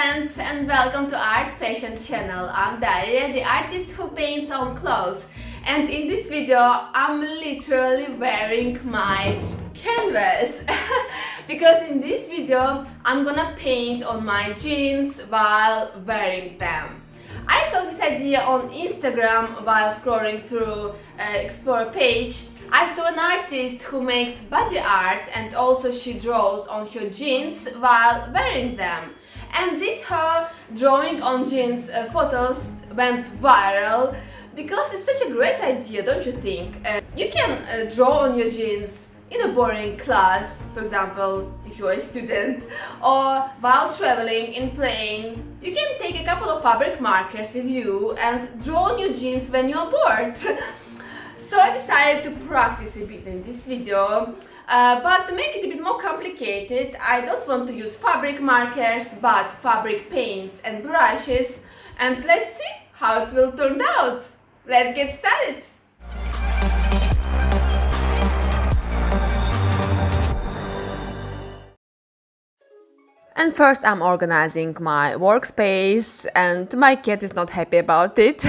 friends, and welcome to Art Fashion channel. I'm Daria, the artist who paints on clothes, and in this video I'm literally wearing my canvas because in this video I'm gonna paint on my jeans while wearing them. I saw this idea on Instagram while scrolling through Explore page. I saw an artist who makes body art and also she draws on her jeans while wearing them. And this her drawing on jeans photos went viral because it's such a great idea, don't you think? You can draw on your jeans in a boring class, for example, if you're a student, or while traveling in plane. You can take a couple of fabric markers with you and draw on your jeans when you're bored. So I decided to practice a bit in this video, but to make it a bit more complicated, I don't want to use fabric markers, but fabric paints and brushes, and let's see how it will turn out. Let's get started! And first I'm organizing my workspace, and my cat is not happy about it.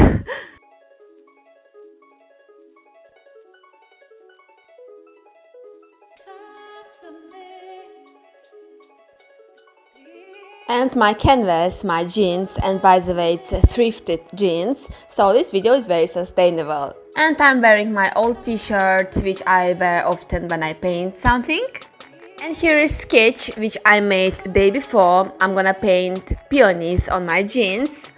And my canvas, my jeans, and by the way it's thrifted jeans, so this video is very sustainable. And I'm wearing my old t-shirt, which I wear often when I paint something. And here is sketch which I made the day before. I'm gonna paint peonies on my jeans.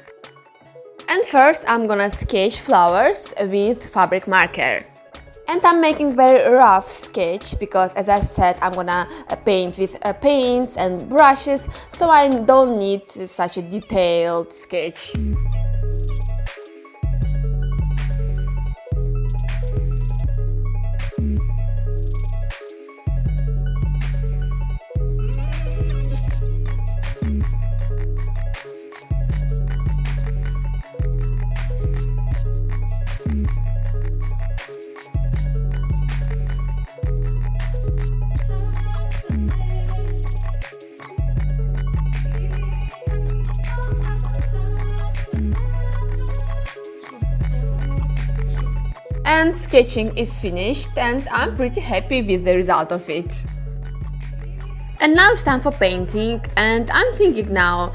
And first I'm gonna sketch flowers with fabric marker. And I'm making very rough sketch because, as I said, I'm gonna paint with paints and brushes, so I don't need such a detailed sketch. And sketching is finished and I'm pretty happy with the result of it. And now it's time for painting, and I'm thinking now,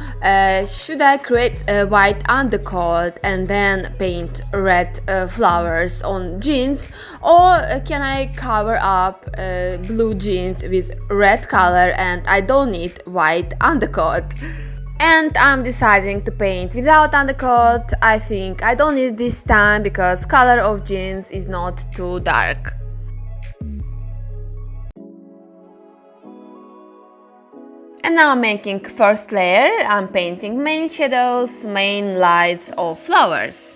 should I create a white undercoat and then paint red flowers on jeans, or can I cover up blue jeans with red color and I don't need white undercoat? And I'm deciding to paint without undercoat. I think I don't need it this time because color of jeans is not too dark. And now I'm making first layer. I'm painting main shadows, main lights of flowers.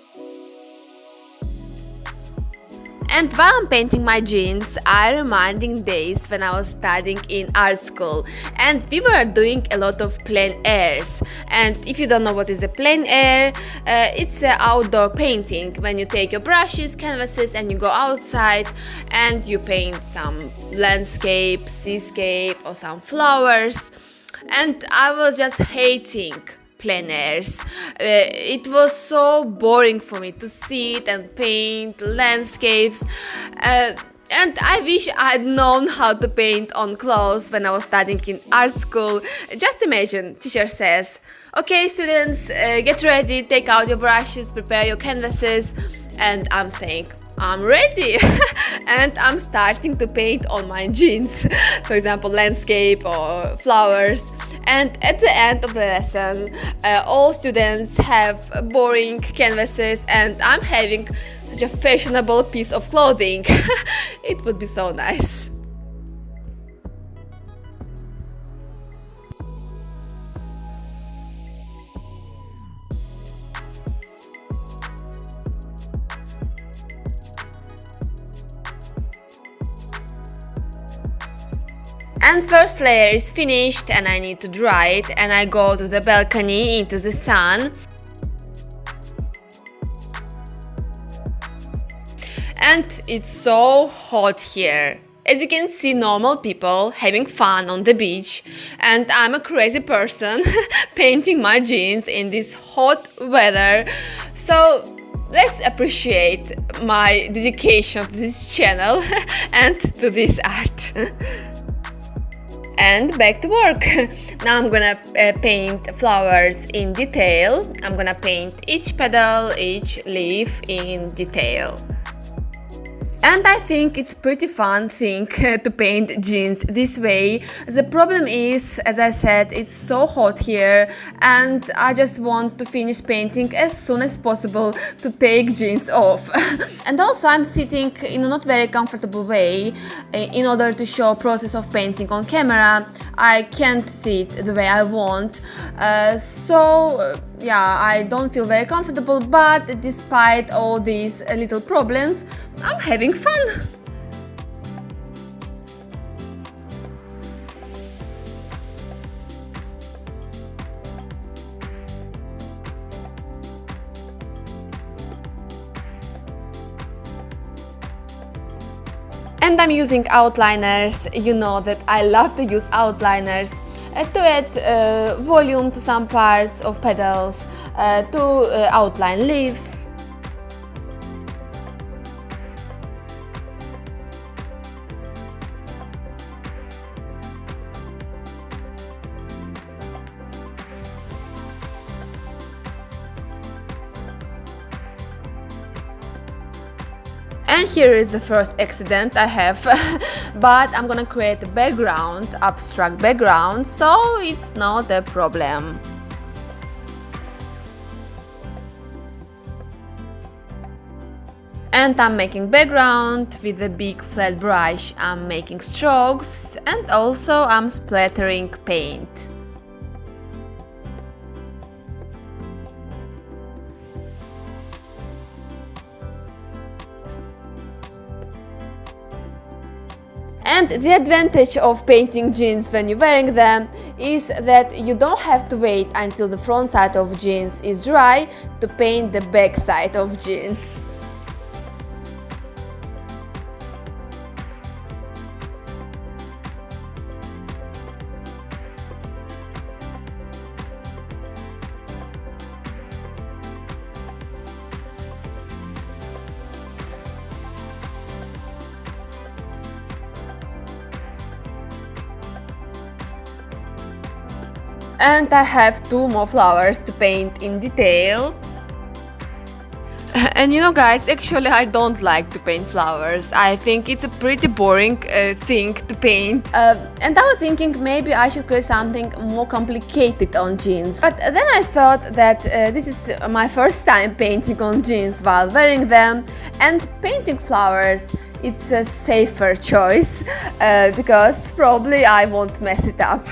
And while I'm painting my jeans, I'm reminding days when I was studying in art school and we were doing a lot of plein airs. And if you don't know what is a plein air, it's an outdoor painting when you take your brushes, canvases and you go outside and you paint some landscape, seascape or some flowers. And I was just hating plein airs. It was so boring for me to sit and paint landscapes, and I wish I'd known how to paint on clothes when I was studying in art school. Just imagine, teacher says, okay students, get ready, take out your brushes, prepare your canvases, and I'm saying, I'm ready. And I'm starting to paint on my jeans, for example landscape or flowers. And at the end of the lesson, all students have boring canvases and I'm having such a fashionable piece of clothing. It would be so nice. And first layer is finished and I need to dry it, and I go to the balcony into the sun. And it's so hot here. As you can see, normal people having fun on the beach, and I'm a crazy person painting my jeans in this hot weather. So let's appreciate my dedication to this channel and to this art. And back to work. Now I'm gonna paint flowers in detail. I'm gonna paint each petal, each leaf in detail. And I think it's pretty fun thing to paint jeans this way. The problem is, as I said, it's so hot here and I just want to finish painting as soon as possible to take jeans off. And also I'm sitting in a not very comfortable way in order to show process of painting on camera. I can't sit the way I want, yeah, I don't feel very comfortable, but despite all these little problems, I'm having fun. And I'm using outliners. You know that I love to use outliners to add volume to some parts of petals, to outline leaves. And here is the first accident I have, but I'm gonna create a background, abstract background, so it's not a problem. And I'm making background with a big flat brush. I'm making strokes and also I'm splattering paint. And the advantage of painting jeans when you're wearing them is that you don't have to wait until the front side of jeans is dry to paint the back side of jeans. And I have two more flowers to paint in detail. And you know guys, actually I don't like to paint flowers. I think it's a pretty boring thing to paint. And I was thinking maybe I should create something more complicated on jeans. But then I thought that this is my first time painting on jeans while wearing them, and painting flowers, it's a safer choice because probably I won't mess it up.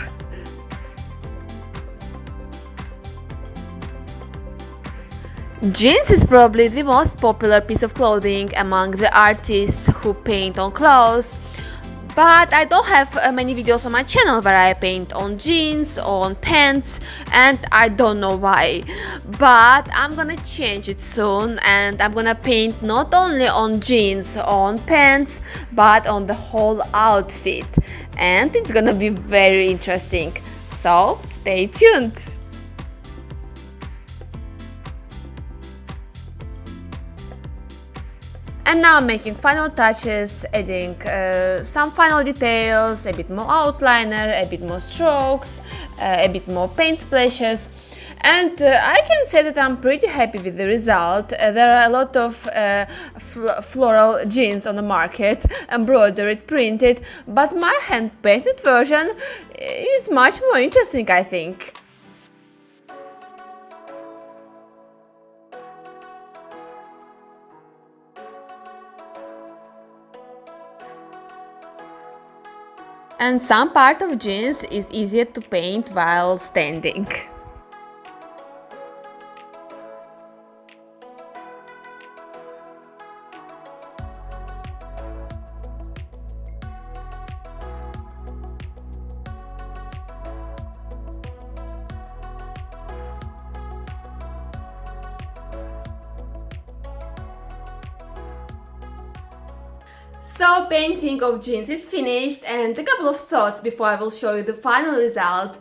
Jeans is probably the most popular piece of clothing among the artists who paint on clothes, but I don't have many videos on my channel where I paint on jeans, on pants, and I don't know why. But I'm gonna change it soon, and I'm gonna paint not only on jeans, on pants, but on the whole outfit, and it's gonna be very interesting, so stay tuned! And now I'm making final touches, adding some final details, a bit more outliner, a bit more strokes, a bit more paint splashes. And I can say that I'm pretty happy with the result. There are a lot of floral jeans on the market, embroidered, printed, but my hand-painted version is much more interesting, I think. And some part of jeans is easier to paint while standing. So painting of jeans is finished, and a couple of thoughts before I will show you the final result.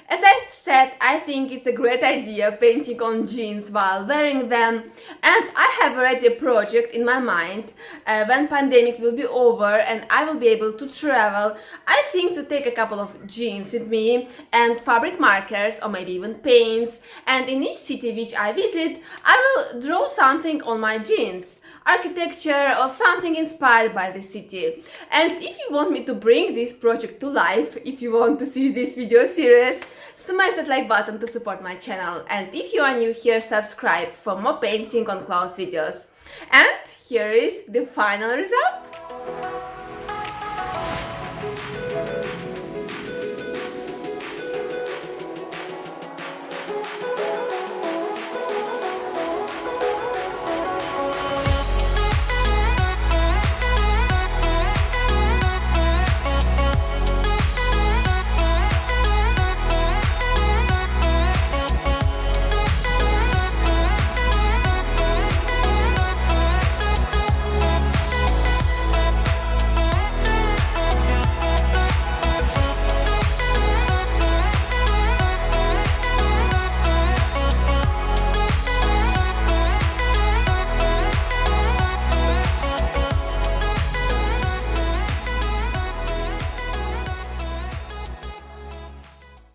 As I said, I think it's a great idea painting on jeans while wearing them, and I have already a project in my mind. When pandemic will be over and I will be able to travel, I think to take a couple of jeans with me and fabric markers or maybe even paints, and in each city which I visit, I will draw something on my jeans. Architecture or something inspired by the city. And if you want me to bring this project to life, if you want to see this video series, smash that like button to support my channel. And if you are new here, subscribe for more painting on clothes videos. And here is the final result.